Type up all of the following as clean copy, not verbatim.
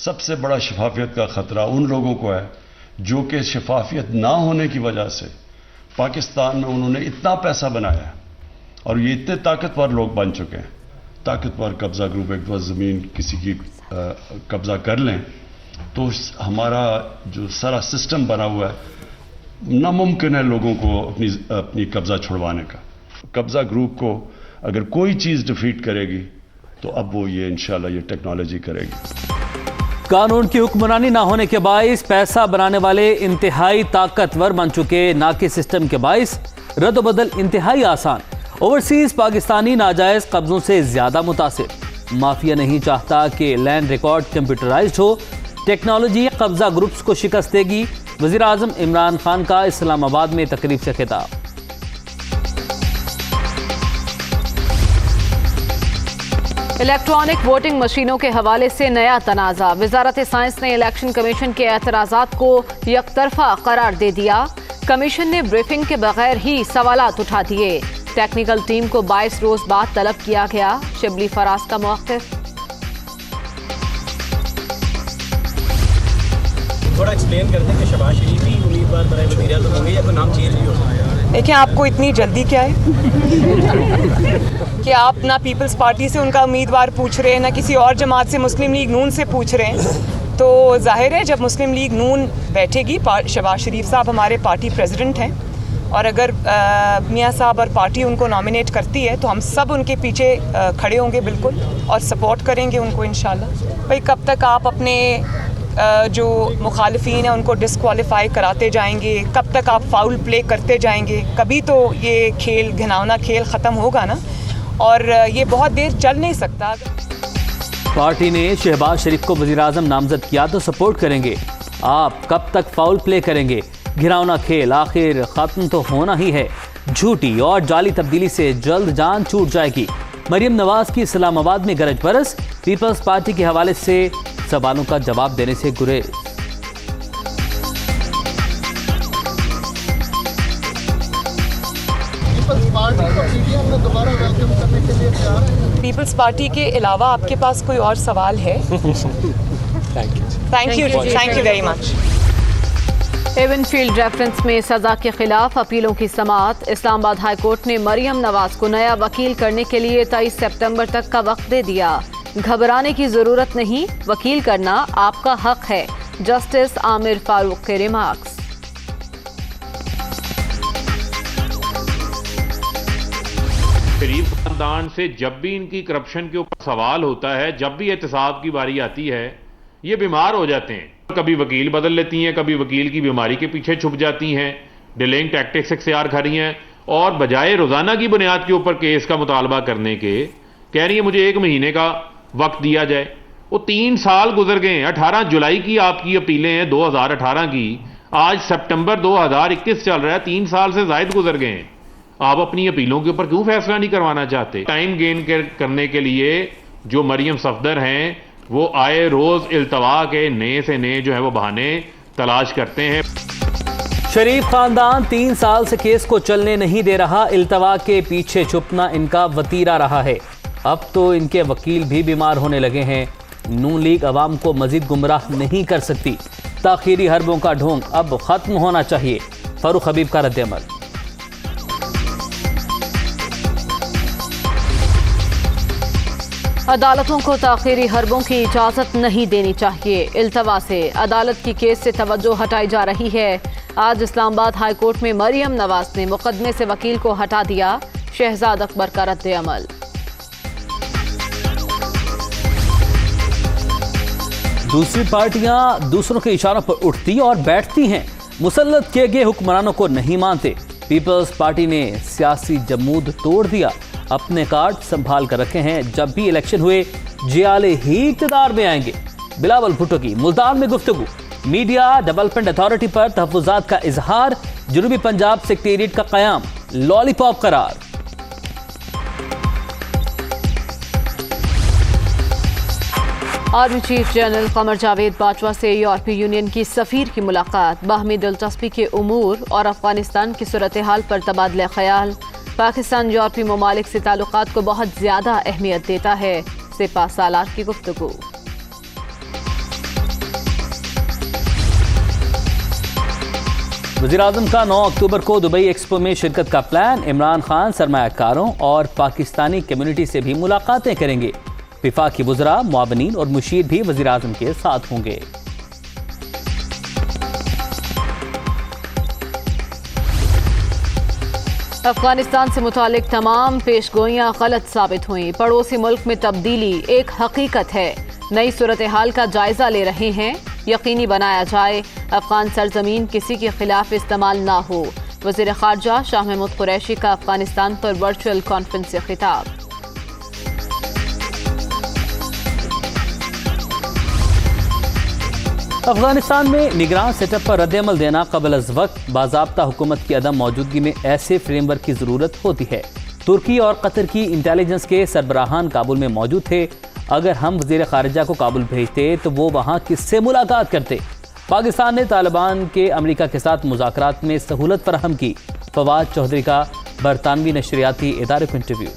सबसे बड़ा शफाफियत का ख़तरा उन लोगों को है जो कि शफाफियत ना होने की वजह से पाकिस्तान में उन्होंने इतना पैसा बनाया है और ये इतने ताकतवर लोग बन चुके हैं। ताकतवर कब्ज़ा ग्रुप एक बार ज़मीन किसी की कब्ज़ा कर लें तो हमारा जो सारा सिस्टम बना हुआ है नामुमकिन है लोगों को अपनी कब्ज़ा छुड़वाने का। कब्ज़ा ग्रुप को अगर कोई चीज़ डिफीट करेगी तो अब वो ये इंशाल्लाह ये टेक्नोलॉजी करेगी। कानून की हुक्मरानी ना होने के बाइस पैसा बनाने वाले इंतहाई ताकतवर बन चुके, ना कि सिस्टम के बाइस रद्द-बदल इंतहाई आसान। ओवरसीज पाकिस्तानी नाजायज कब्जों से ज्यादा मुतासिर। माफिया नहीं चाहता कि लैंड रिकॉर्ड कंप्यूटराइज्ड हो। टेक्नोलॉजी कब्जा ग्रुप्स को शिकस्त देगी। वज़ीर आज़म इमरान खान का इस्लामाबाद में तकरीब से खिताब। इलेक्ट्रॉनिक वोटिंग मशीनों के हवाले से नया तनाज़ा। वजारत साइंस ने इलेक्शन कमीशन के एतराज़ात को यकतरफा करार दे दिया। कमीशन ने ब्रीफिंग के बगैर ही सवालात उठा दिए। टेक्निकल टीम को 22 रोज बाद तलब किया गया। शिबली फराज का मौक़िफ़। थोड़ा एक्सप्लेन कर दें कि शहबाज शरीफ ही उम्मीदवार बनाए वज़ीर आज़म होंगे या कोई नाम चेंज भी होगा? देखिए, आपको इतनी जल्दी क्या है कि आप ना पीपल्स पार्टी से उनका उम्मीदवार पूछ रहे हैं, ना किसी और जमात से मुस्लिम लीग नून से पूछ रहे हैं। तो जाहिर है जब मुस्लिम लीग नून बैठेगी, शहबाज शरीफ साहब हमारे पार्टी प्रेसिडेंट हैं और अगर मियाँ साहब और पार्टी उनको नॉमिनेट करती है तो हम सब उनके पीछे खड़े होंगे बिल्कुल और सपोर्ट करेंगे उनको इंशाल्लाह। भाई कब तक आप अपने जो मुखालिफिन हैं उनको डिस्क्वालीफाई कराते जाएंगे, कब तक आप फाउल प्ले करते जाएंगे? कभी तो ये खेल, घिनौना खेल ख़त्म होगा ना, और ये बहुत देर चल नहीं सकता। पार्टी ने शहबाज शरीफ को वज़ीर आज़म नामजद किया तो सपोर्ट करेंगे। आप कब तक फाउल प्ले करेंगे? घिनौना खेल आखिर ख़त्म तो होना ही है। झूठी और जाली तब्दीली से जल्द जान छूट जाएगी। मरियम नवाज की इस्लामाबाद में गरज बरस। पीपल्स पार्टी के हवाले से सवालों का जवाब देने से गुरेज। पीपल्स पार्टी के अलावा आपके पास कोई और सवाल है? Thank you very much. Avenfield reference में सजा के खिलाफ अपीलों की समाअत। इस्लामाबाद हाई कोर्ट ने मरियम नवाज को नया वकील करने के लिए 23 सितंबर तक का वक्त दे दिया। घबराने की जरूरत नहीं, वकील करना आपका हक है। जस्टिस आमिर फारूक के रिमार्क्स। शरीफ खानदान से जब भी इनकी करप्शन के ऊपर सवाल होता है, जब भी एहतसाब की बारी आती है, ये बीमार हो जाते हैं। कभी वकील बदल लेती हैं, कभी वकील की बीमारी के पीछे छुप जाती हैं, डिलेइंग टैक्टिक्स इख्तियार कर रही हैं और बजाय रोजाना की बुनियाद के ऊपर केस का मुतालबा करने के कह रही है मुझे 1 महीने का वक्त दिया जाए। वो 3 साल गुजर गए हैं। 18 जुलाई की आपकी अपीलें हैं 2018 की, आज सितंबर 2021 चल रहा है, 3 साल से ज्यादा गुजर गए हैं। आप अपनी अपीलों के ऊपर क्यों फैसला नहीं करवाना चाहते? टाइम गेन करने के लिए जो मरियम सफदर हैं वो आए रोज इल्तवा के नए से नए जो है वो बहाने तलाश करते हैं। शरीफ खानदान 3 साल से केस को चलने नहीं दे रहा। इल्तवा के पीछे छुपना इनका वतीरा रहा है। अब तो इनके वकील भी बीमार होने लगे हैं। नून लीग अवाम को मजीद गुमराह नहीं कर सकती। ताखीरी हरबों का ढोंग अब खत्म होना चाहिए। फारूक हबीब का रद्द-ए-अमल। अदालतों को ताखीरी हरबों की इजाजत नहीं देनी चाहिए। इल्तवा से अदालत की केस से तवज्जो हटाई जा रही है। आज इस्लामाबाद हाई कोर्ट में मरियम नवाज ने मुकदमे से वकील को हटा दिया। शहजाद अकबर का रद्द-ए-अमल। दूसरी पार्टियां दूसरों के इशारों पर उठती और बैठती हैं। मुसल्लत किए गए हुक्मरानों को नहीं मानते। पीपल्स पार्टी ने सियासी जमूद तोड़ दिया। अपने कार्ड संभाल कर रखे हैं। जब भी इलेक्शन हुए जियाले ही इक़्तिदार में आएंगे। बिलावल भुट्टो की मुल्तान में गुफ्तगू। मीडिया डेवलपमेंट अथॉरिटी पर तहफ़्फ़ुज़ात का इजहार। जनूबी पंजाब सेक्रेटेरिएट का क़याम लॉलीपॉप करार। Army chief general Qamar Javed Bajwa से यूरोपीय यूनियन की सफीर की मुलाकात। बाहमी दिलचस्पी के उमूर और अफगानिस्तान की सूरत हाल पर तबादला ख्याल। पाकिस्तान यूरोपीय ममालिक से ताल्लुकात को बहुत ज्यादा अहमियत देता है। सेपा सालार की गुफ्तगू। वज़ीर-ए-आज़म का 9 अक्टूबर को दुबई एक्सपो में शिरकत का प्लान। इमरान खान सरमायाकारों और पाकिस्तानी कम्युनिटी से भी मुलाकातें करेंगे। विफाकी वज़रा, मुआवनीन और मुशीर भी वज़ीर-ए-आज़म के साथ होंगे। अफगानिस्तान से मुतालिक तमाम पेशगोइयां गलत साबित हुई। पड़ोसी मुल्क में तब्दीली एक हकीकत है। नई सूरत हाल का जायजा ले रहे हैं। यकीनी बनाया जाए अफगान सरजमीन किसी के खिलाफ इस्तेमाल ना हो। वज़ीर ख़ारजा शाह महमूद कुरैशी का अफगानिस्तान पर वर्चुअल कॉन्फ्रेंस से खिताब। अफगानिस्तान में निगरान सेटअप पर रद्द-ए-अमल देना कबल अज़ वक्त बाज़ाब्ता हुकूमत की अदम मौजूदगी में ऐसे फ्रेमवर्क की ज़रूरत होती है। तुर्की और कतर की इंटेलिजेंस के सरबराहान काबुल में मौजूद थे। अगर हम वज़ीर ख़ारिजा को काबुल भेजते तो वो वहाँ किससे मुलाकात करते? पाकिस्तान ने तालिबान के अमेरिका के साथ मुज़ाकरात में सहूलत फराहम की। फवाद चौधरी का बरतानवी नशरियाती इदारे को इंटरव्यू।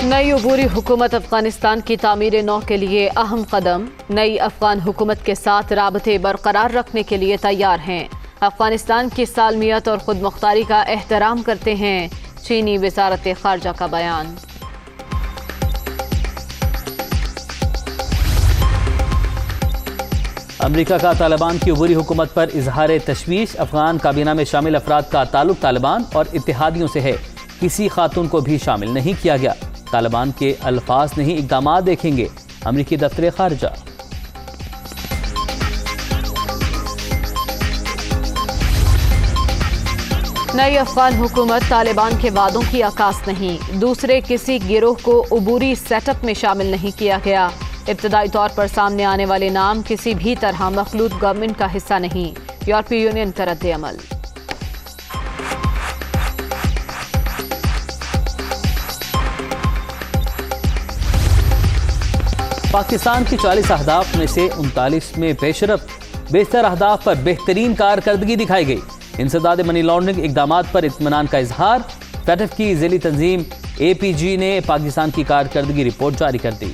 नई अबूरी हुकूमत अफगानिस्तान की तामीर नौ के लिए अहम कदम। नई अफगान हुकूमत के साथ राबते बरकरार रखने के लिए तैयार हैं। अफगानिस्तान की सालमियत और खुद मुख्तारी का एहतराम करते हैं। चीनी वज़ारत ख़ारजा का बयान। अमेरिका का तालिबान की अबूरी हुकूमत पर इजहार तशवीश। अफगान काबीना में शामिल अफराद का ताल्लुक तालिबान और इत्तेहादियों से है। किसी खातून को भी शामिल नहीं किया गया। तालिबान के अल्फाज नहीं इक़दाम देखेंगे अमेरिकी दफ्तर ख़ारजा। नई अफगान हुकूमत तालिबान के वादों की आकाश नहीं। दूसरे किसी गिरोह को अबूरी सेटअप में शामिल नहीं किया गया। इब्तदाई तौर पर सामने आने वाले नाम किसी भी तरह मखलूत गवर्नमेंट का हिस्सा नहीं। यूरोपीय यूनियन का रद्द-ए-अमल। पाकिस्तान की 40 अहदाफ में से 39 में पेशरफ। बेशतर अहदाफ पर बेहतरीन कारकर्दगी दिखाई गई। इंसदाद मनी लॉन्ड्रिंग इकदामात पर इत्मीनान का इजहार। फैटफ की ज़ेली तंजीम APG ने पाकिस्तान की कारकर्दगी रिपोर्ट जारी कर दी।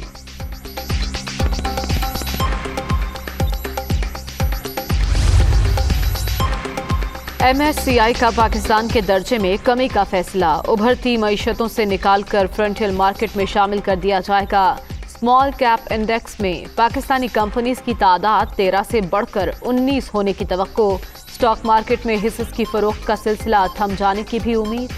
MSCI का पाकिस्तान के दर्जे में कमी का फैसला। उभरती मईशतों से निकालकर फ्रंटियर मार्केट में शामिल कर दिया जाएगा। स्मॉल कैप इंडेक्स में पाकिस्तानी कंपनीज की तादाद 13 से बढ़कर 19 होने की तवक्को। स्टॉक मार्केट में हिस्सेस की फरोख्त का सिलसिला थम जाने की भी उम्मीद।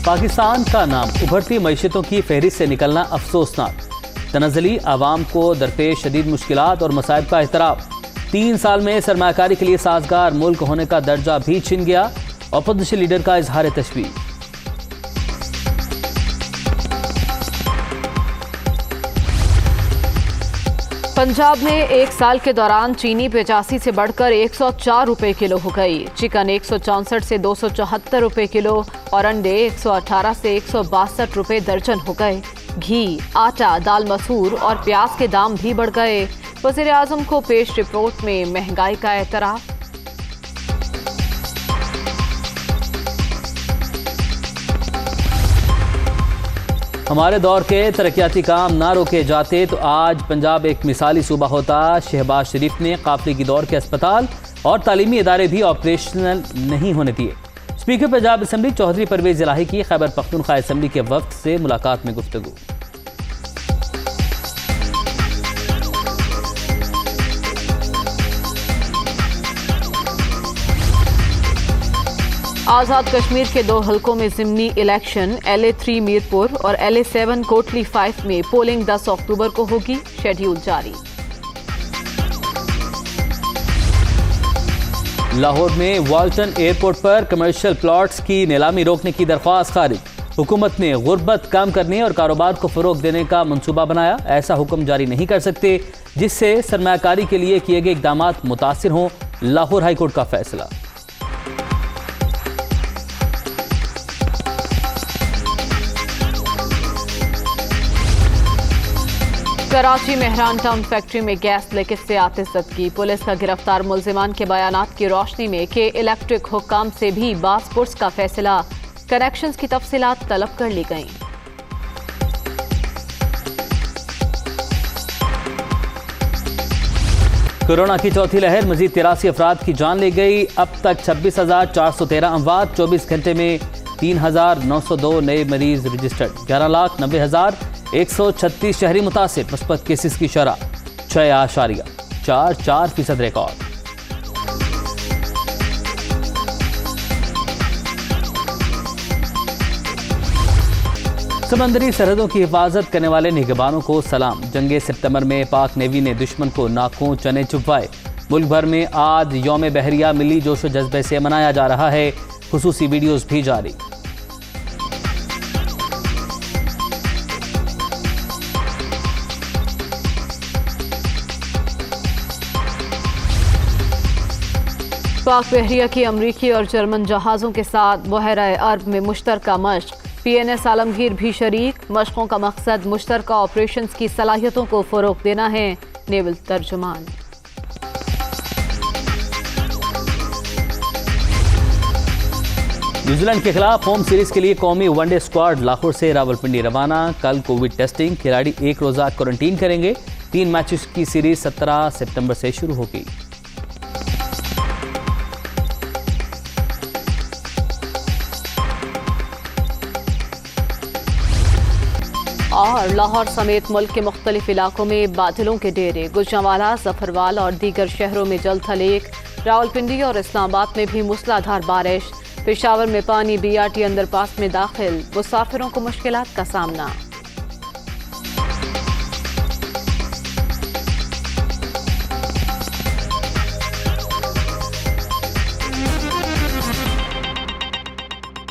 पाकिस्तान का नाम उभरती मईशतों की फहरिस्त से निकलना अफसोसनाक। तनज़ली आवाम को दरपेश शदीद मुश्किलात और मसाइब का एतराफ़। 3 साल में सरमाकारी के लिए साजगार मुल्क होने का दर्जा भी छिन गया। अपोजिशन लीडर का इजहार तशवीश। पंजाब में एक साल के दौरान चीनी 85 से बढ़कर 104 रुपए किलो हो गई। चिकन 164 से 274 रुपए किलो और अंडे 118 से 162 रुपए दर्जन हो गए। घी, आटा, दाल मसूर और प्याज के दाम भी बढ़ गए। वज़ीर आज़म को पेश रिपोर्ट में महंगाई का एतराफ़। हमारे दौर के तरक्याती काम ना रोके जाते तो आज पंजाब एक मिसाली सूबा होता। शहबाज शरीफ ने काफिले की दौर के अस्पताल और तालीमी इदारे भी ऑपरेशनल नहीं होने दिए। स्पीकर पंजाब असम्बली चौधरी परवेज इलाही की खैबर पख्तूनख्वा असम्बली के वफ्द से मुलाकात में गुफ्तगू। आज़ाद कश्मीर के 2 हलकों में ज़िमनी इलेक्शन। LA3 मीरपुर और LA7 कोटली 5 में पोलिंग 10 अक्टूबर को होगी। शेड्यूल जारी। लाहौर में वाल्टन एयरपोर्ट पर कमर्शियल प्लॉट्स की नीलामी रोकने की दरख्वास्त खारिज। हुकूमत ने गुर्बत कम करने और कारोबार को फरोग देने का मंसूबा बनाया। ऐसा हुक्म जारी नहीं कर सकते जिससे सरमायाकारी के लिए किए गए इकदाम मुतासिर हों। लाहौर हाईकोर्ट का फैसला। कराची मेहरान टाउन फैक्ट्री में गैस लीकेज से आतिशबाजी की। पुलिस का गिरफ्तार मुल्जिमान के बयानात की रोशनी में के इलेक्ट्रिक हुक्काम से भी बास पुर्स का फैसला, कनेक्शंस की तफसीलात तलब कर ली गईं। कोरोना की चौथी लहर, मजीद 83 अफराद की जान ले गई। अब तक 26,413 अमवात, 24 घंटे में 3,902 नए मरीज रजिस्टर्ड, 11,90,136 शहरी मुतासिर। मुस्बत केसेस की शरह 6.44% रिकॉर्ड। समंदरी सरहदों की हिफाजत करने वाले निगहबानों को सलाम। जंगे सितंबर में पाक नेवी ने दुश्मन को नाखून चने चुभवाए। मुल्क भर में आज यौम बहरिया मिली जोश व जज्बे से मनाया जा रहा है। खुसूसी वीडियोस भी जारी। पाक बहरिया की अमरीकी और जर्मन जहाज़ों के साथ बहरा अरब में मुश्तरका मश्क। PNS आलमगीर भी शरीक। मशकों का मकसद मुश्तरका ऑपरेशंस की सलाहियतों को फ़रोग़ देना है। नेवल तर्जुमान। न्यूजीलैंड के खिलाफ होम सीरीज के लिए कौमी वनडे स्क्वाड लाहौर से रावलपिंडी रवाना। कल कोविड टेस्टिंग, खिलाड़ी 1 रोज़ा क्वारंटीन करेंगे। 3 मैचेस की सीरीज 17 सितंबर से शुरू होगी। और लाहौर समेत मुल्क के मुख्तलिफ इलाकों में बादलों के डेरे। गुजरांवाला, जफरवाल और दीगर शहरों में जल्द हलेक। रावलपिंडी और इस्लामाबाद में भी मूसलाधार बारिश। पेशावर में पानी BRT अंडरपास में दाखिल, मुसाफिरों को मुश्किलात का सामना।